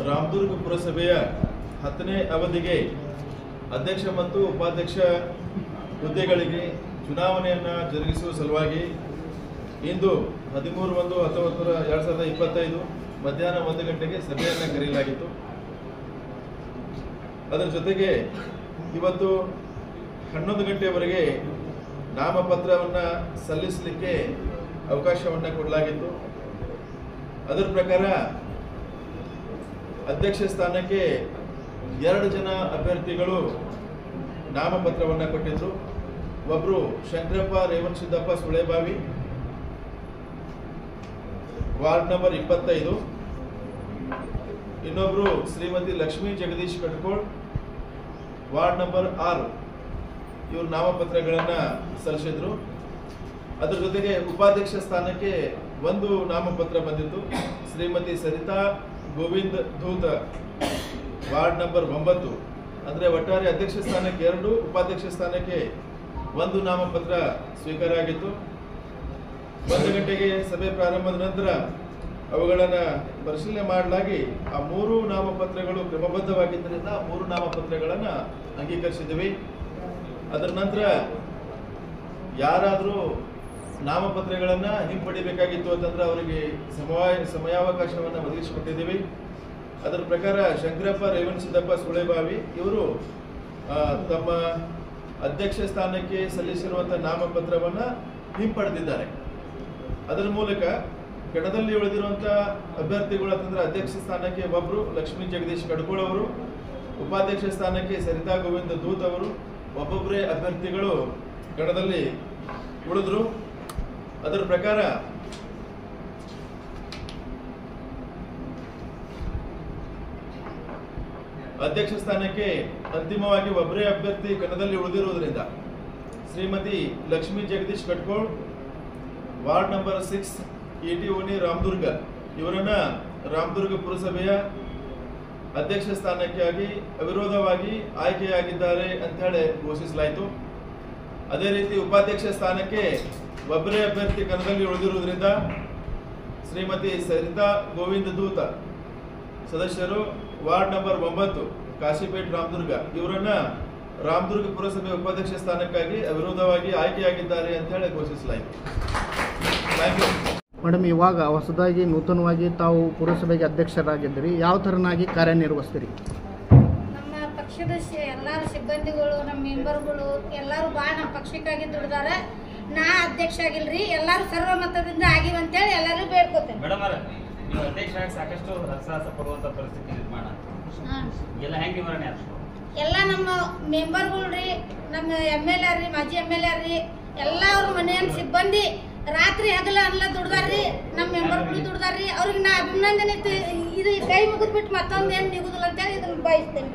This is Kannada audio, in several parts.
ರಾಮದುರ್ಗ ಪುರಸಭೆಯ 10ನೇ ಅವಧಿಗೆ ಅಧ್ಯಕ್ಷ ಮತ್ತು ಉಪಾಧ್ಯಕ್ಷ ಹುದ್ದೆಗಳಿಗೆ ಚುನಾವಣೆಯನ್ನು ಜರುಗಿಸುವ ಸಲುವಾಗಿ ಇಂದು 13/1/2025 ಮಧ್ಯಾಹ್ನ 1 ಗಂಟೆಗೆ ಸಭೆಯನ್ನು ಕರೆಯಲಾಗಿತ್ತು. ಅದರ ಜೊತೆಗೆ ಇವತ್ತು 11 ಗಂಟೆಯವರೆಗೆ ನಾಮಪತ್ರವನ್ನು ಸಲ್ಲಿಸಲಿಕ್ಕೆ ಅವಕಾಶವನ್ನು ಕೊಡಲಾಗಿತ್ತು. ಅದರ ಪ್ರಕಾರ ಅಧ್ಯಕ್ಷ ಸ್ಥಾನಕ್ಕೆ 2 ಜನ ಅಭ್ಯರ್ಥಿಗಳು ನಾಮಪತ್ರವನ್ನು ಕೊಟ್ಟಿದ್ರು. ಒಬ್ಬರು ಶಂಕರಪ್ಪ ರೇವಣಸಿದ್ದಪ್ಪ ಸುಳೆಬಾವಿ, ವಾರ್ಡ್ ನಂಬರ್ 25. ಇನ್ನೊಬ್ರು ಶ್ರೀಮತಿ ಲಕ್ಷ್ಮೀ ಜಗದೀಶ್ ಕಟ್ಕೋಳ್, ವಾರ್ಡ್ ನಂಬರ್ 6. ಇವರು ನಾಮಪತ್ರಗಳನ್ನು ಸಲ್ಲಿಸಿದ್ರು. ಅದರ ಜೊತೆಗೆ ಉಪಾಧ್ಯಕ್ಷ ಸ್ಥಾನಕ್ಕೆ 1 ನಾಮಪತ್ರ ಬಂದಿತ್ತು. Shrimati Sarita Govind Dhoota, ward number 9. ಅಂದರೆ ಒಟ್ಟಾರೆ ಅಧ್ಯಕ್ಷ ಸ್ಥಾನಕ್ಕೆ 2, ಉಪಾಧ್ಯಕ್ಷ ಸ್ಥಾನಕ್ಕೆ 1 ನಾಮಪತ್ರ ಸ್ವೀಕಾರ ಆಗಿತ್ತು. 1 ಗಂಟೆಗೆ ಸಭೆ ಪ್ರಾರಂಭದ ನಂತರ ಅವುಗಳನ್ನು ಪರಿಶೀಲನೆ ಮಾಡಲಾಗಿ ಆ 3 ನಾಮಪತ್ರಗಳು ಕ್ರಮಬದ್ಧವಾಗಿದ್ದರಿಂದ 3 ನಾಮಪತ್ರಗಳನ್ನು ಅಂಗೀಕರಿಸಿದ್ದೀವಿ. ಅದರ ನಂತರ ಯಾರಾದರೂ ನಾಮಪತ್ರಗಳನ್ನು ಹಿಂಪಡಿಬೇಕಾಗಿತ್ತು ಅಂತಂದ್ರೆ ಅವರಿಗೆ ಸಮಯಾವಕಾಶವನ್ನು ಒದಗಿಸಿಕೊಟ್ಟಿದ್ದೀವಿ. ಅದರ ಪ್ರಕಾರ ಶಂಕರಪ್ಪ ರೇವಣಸಿದ್ದಪ್ಪ ಸುಳೆಬಾವಿ ಇವರು ತಮ್ಮ ಅಧ್ಯಕ್ಷ ಸ್ಥಾನಕ್ಕೆ ಸಲ್ಲಿಸಿರುವಂಥ ನಾಮಪತ್ರವನ್ನು ಹಿಂಪಡೆದಿದ್ದಾರೆ. ಅದರ ಮೂಲಕ ಕಣದಲ್ಲಿ ಉಳಿದಿರುವಂಥ ಅಭ್ಯರ್ಥಿಗಳು ಅಂತಂದ್ರೆ ಅಧ್ಯಕ್ಷ ಸ್ಥಾನಕ್ಕೆ ಒಬ್ಬರು ಲಕ್ಷ್ಮೀ ಜಗದೀಶ್ ಕಡ್ಕೋಳ್ ಅವರು, ಉಪಾಧ್ಯಕ್ಷ ಸ್ಥಾನಕ್ಕೆ ಸರಿತಾ ಗೋವಿಂದ ಧೂತ್ ಅವರು, ಒಬ್ಬೊಬ್ಬರೇ ಅಭ್ಯರ್ಥಿಗಳು ಕಣದಲ್ಲಿ ಉಳಿದ್ರು. ಅದರ ಪ್ರಕಾರ ಅಧ್ಯಕ್ಷ ಸ್ಥಾನಕ್ಕೆ ಅಂತಿಮವಾಗಿ ಒಬ್ಬರೇ ಅಭ್ಯರ್ಥಿ ಕಣದಲ್ಲಿ ಉಳಿದಿರುವುದರಿಂದ Shrimati Lakshmi Jagadish Katkol, ward number 6, ET ಓಣಿ ರಾಮದುರ್ಗ, ಇವರನ್ನ ರಾಮದುರ್ಗ ಪುರಸಭೆಯ ಅಧ್ಯಕ್ಷ ಸ್ಥಾನಕ್ಕಾಗಿ ಅವಿರೋಧವಾಗಿ ಆಯ್ಕೆಯಾಗಿದ್ದಾರೆ ಅಂತ ಹೇಳಿ ಘೋಷಿಸಲಾಯಿತು. ಅದೇ ರೀತಿ ಉಪಾಧ್ಯಕ್ಷ ಸ್ಥಾನಕ್ಕೆ ಒಬ್ಬರೇ ಅಭ್ಯರ್ಥಿ ಕಣದಲ್ಲಿ ಉಳಿದಿರುವುದರಿಂದ ಶ್ರೀಮತಿ ಸರಿತಾ ಗೋವಿಂದ ಧೂತ, ಸದಸ್ಯರು, ವಾರ್ಡ್ ನಂಬರ್ 9, ಕಾಶಿಪೇಟ್ ರಾಮದುರ್ಗ, ಇವರನ್ನ ರಾಮದುರ್ಗ ಪುರಸಭೆ ಉಪಾಧ್ಯಕ್ಷ ಸ್ಥಾನಕ್ಕಾಗಿ ಅವಿರೋಧವಾಗಿ ಆಯ್ಕೆಯಾಗಿದ್ದಾರೆ ಅಂತ ಹೇಳಿ ಘೋಷಿಸಲಾಯಿತು. ಮೇಡಮ್, ಇವಾಗ ಹೊಸದಾಗಿ ನೂತನವಾಗಿ ತಾವು ಪುರಸಭೆಗೆ ಅಧ್ಯಕ್ಷರಾಗಿದ್ದೀರಿ, ಯಾವ ಥರನಾಗಿ ಕಾರ್ಯನಿರ್ವಹಿಸ್ತೀರಿ? ನಮ್ಮ ಪಕ್ಷದ ಎಲ್ಲರೂ ಸಿಬ್ಬಂದಿಗಳು, ನಮ್ಮ ಮೆಂಬರ್ಗಳು ಎಲ್ಲರೂ ಭಾಳ ನಮ್ಮ ಪಕ್ಷಕ್ಕಾಗಿ ದುಡಿದಾರೆ. ನಾ ಅಧ್ಯಕ್ಷ ಆಗಿಲ್ರಿ, ಎಲ್ಲರೂ ಸರ್ವಮತದಿಂದ ಆಗಿವಂತೇಳಿ ಎಲ್ಲರೂ ಬೇಡ್ಕೋತೇನೆ. ಮೇಡಮ್ ಅವರೇ, ನೀವು ಅಧ್ಯಕ್ಷರಾಗಿ ಸಾಕಷ್ಟು ರಸಸಾಹಸ ಪಡುವಂಥ ಪರಿಸ್ಥಿತಿ ನಿರ್ಮಾಣ ಎಲ್ಲ ಹೆಂಗೆ ನಿವಾರಣೆ ಆಯ್ತು? ಎಲ್ಲ ನಮ್ಮ ಮೆಂಬರ್ಗಳು ರೀ, ನಮ್ಮ MLA ರೀ, ಮಾಜಿ MLA ರೀ, ಎಲ್ಲ ಅವ್ರ ಮನೆಯ ಸಿಬ್ಬಂದಿ ರಾತ್ರಿ ಹಗಲ ಎಲ್ಲ ದುಡ್ದಾರ್ರಿ. ನಮ್ಮ ಮೆಂಬರ್ಗಳು ದುಡ್ದಾರ್ರಿ. ಅವ್ರಿಗೆ ನಾ ಅಭಿನಂದನೆ ಇದು ಕೈ ಮುಗಿದ್ ಬಿಟ್ಟು ಮತ್ತೊಂದು ಏನು ನಿಗುದಿಲ್ಲ ಅಂತೇಳಿ ಇದನ್ನ ಬಯಸ್ತೇನೆ.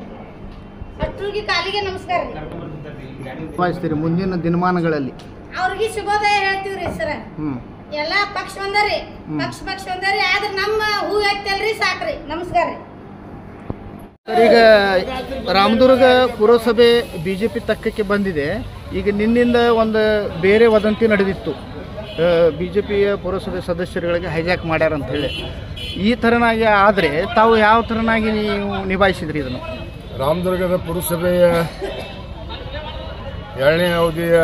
ಅಷ್ಟ್ರಿಗೆ ಕಾಲಿಗೆ ನಮಸ್ಕಾರ ರೀ. ಬಯಸ್ತೀರಿ ಮುಂದಿನ ದಿನಮಾನಗಳಲ್ಲಿ ಅವ್ರಿಗೆ ಶುಭೋದಯ ಹೇಳ್ತೀವ್ರಿ ಸರ. ಎಲ್ಲ ಪಕ್ಷ ಒಂದರಿ, ಪಕ್ಷ ಒಂದರಿ, ಆದ್ರೆ ನಮ್ಮ ಹೂ ಎತ್ತಲ್ರಿ ಸಾಕ್ರಿ. ನಮಸ್ಕಾರ ರೀ. ಈಗ ರಾಮದುರ್ಗ ಪುರಸಭೆ BJP ತಕ್ಕಕ್ಕೆ ಬಂದಿದೆ. ಈಗ ನಿನ್ನಿಂದ ಒಂದು ಬೇರೆ ವದಂತಿ ನಡೆದಿತ್ತು, BJPಯ ಪುರಸಭೆ ಸದಸ್ಯರುಗಳಿಗೆ ಹೈಜಾಕ್ ಮಾಡ್ಯಾರ ಅಂತ ಹೇಳಿ. ಈ ಥರನಾಗಿ ಆದರೆ ತಾವು ಯಾವ ಥರನಾಗಿ ನೀವು ನಿಭಾಯಿಸಿದ್ರಿ ಇದನ್ನು? ರಾಮದುರ್ಗದ ಪುರಸಭೆಯ 2ನೇ ಅವಧಿಯ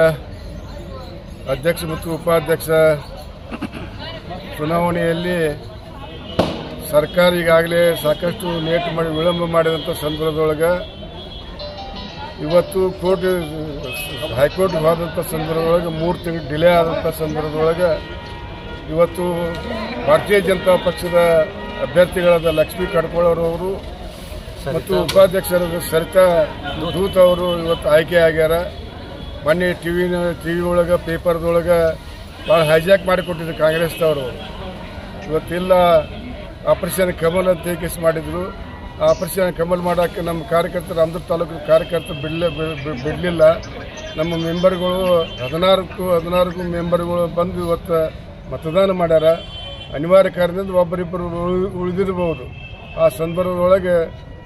ಅಧ್ಯಕ್ಷ ಮತ್ತು ಉಪಾಧ್ಯಕ್ಷ ಚುನಾವಣೆಯಲ್ಲಿ ಸರ್ಕಾರ ಈಗಾಗಲೇ ಸಾಕಷ್ಟು ವಿಳಂಬ ಮಾಡಿದಂಥ ಸಂದರ್ಭದೊಳಗೆ ಇವತ್ತು ಹೈಕೋರ್ಟ್ಗೆ ಹೋದಂಥ ಸಂದರ್ಭದೊಳಗೆ 3 ತಿಂಗಳು ಡಿಲೇ ಆದಂಥ ಸಂದರ್ಭದೊಳಗೆ ಇವತ್ತು ಭಾರತೀಯ ಜನತಾ ಪಕ್ಷದ ಅಭ್ಯರ್ಥಿಗಳಾದ ಲಕ್ಷ್ಮೀ ಕಡ್ಕೋಳ್ ಅವರು ಮತ್ತು ಉಪಾಧ್ಯಕ್ಷರಾದ ಸರಿತಾ ಧೂತ್ ಅವರು ಇವತ್ತು ಆಯ್ಕೆ ಆಗ್ಯಾರ. ಮೊನ್ನೆ ಟಿವಿ ಒಳಗೆ ಪೇಪರ್ದೊಳಗೆ ಭಾಳ ಹೈಜಾಕ್ ಮಾಡಿಕೊಟ್ಟಿದ್ರು ಕಾಂಗ್ರೆಸ್ದವರು. ಇವತ್ತಿಲ್ಲ ಆಪರೇಷನ್ ಕಮಲ್ ಅಂತ ಕೇಸ್ ಮಾಡಿದ್ರು. ಆಪರೇಷನ್ ಕಮಲ್ ಮಾಡೋಕ್ಕೆ ನಮ್ಮ ಕಾರ್ಯಕರ್ತರು, ರಾಮದುರ್ಗ ತಾಲೂಕಿನ ಕಾರ್ಯಕರ್ತರು ಬಿಡಲಿಲ್ಲ. ನಮ್ಮ ಮೆಂಬರ್ಗಳು 16 ಮೆಂಬರ್ಗಳು ಬಂದು ಇವತ್ತು ಮತದಾನ ಮಾಡ್ಯಾರ. ಅನಿವಾರ್ಯ ಕಾರಣದಿಂದ ಒಬ್ಬರಿಬ್ಬರು ಉಳಿದಿರಬಹುದು. ಆ ಸಂದರ್ಭದೊಳಗೆ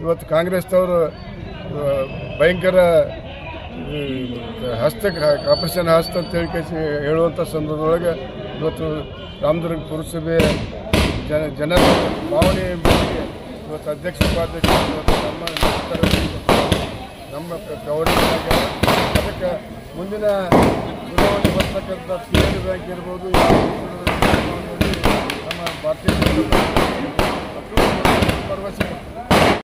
ಇವತ್ತು ಕಾಂಗ್ರೆಸ್ದವರು ಭಯಂಕರ ಆಪರೇಷನ್ ಹಸ್ತ ಅಂತ ಹೇಳುವಂಥ ಸಂದರ್ಭದೊಳಗೆ ಇವತ್ತು ರಾಮದುರ್ಗ ಪುರಸಭೆ ಜನರ ಭಾವನೆ ಇವತ್ತು ಅಧ್ಯಕ್ಷ ಉಪಾಧ್ಯಕ್ಷ ನಮ್ಮ ಗೌರವ ಅದಕ್ಕೆ ಮುಂದಿನ ಚುನಾವಣೆ ಬರ್ತಕ್ಕಂಥ ಪಿ ಎಲ್ ಬ್ಯಾಂಕ್ ಇರ್ಬೋದು ನಮ್ಮ ಭಾರತೀಯ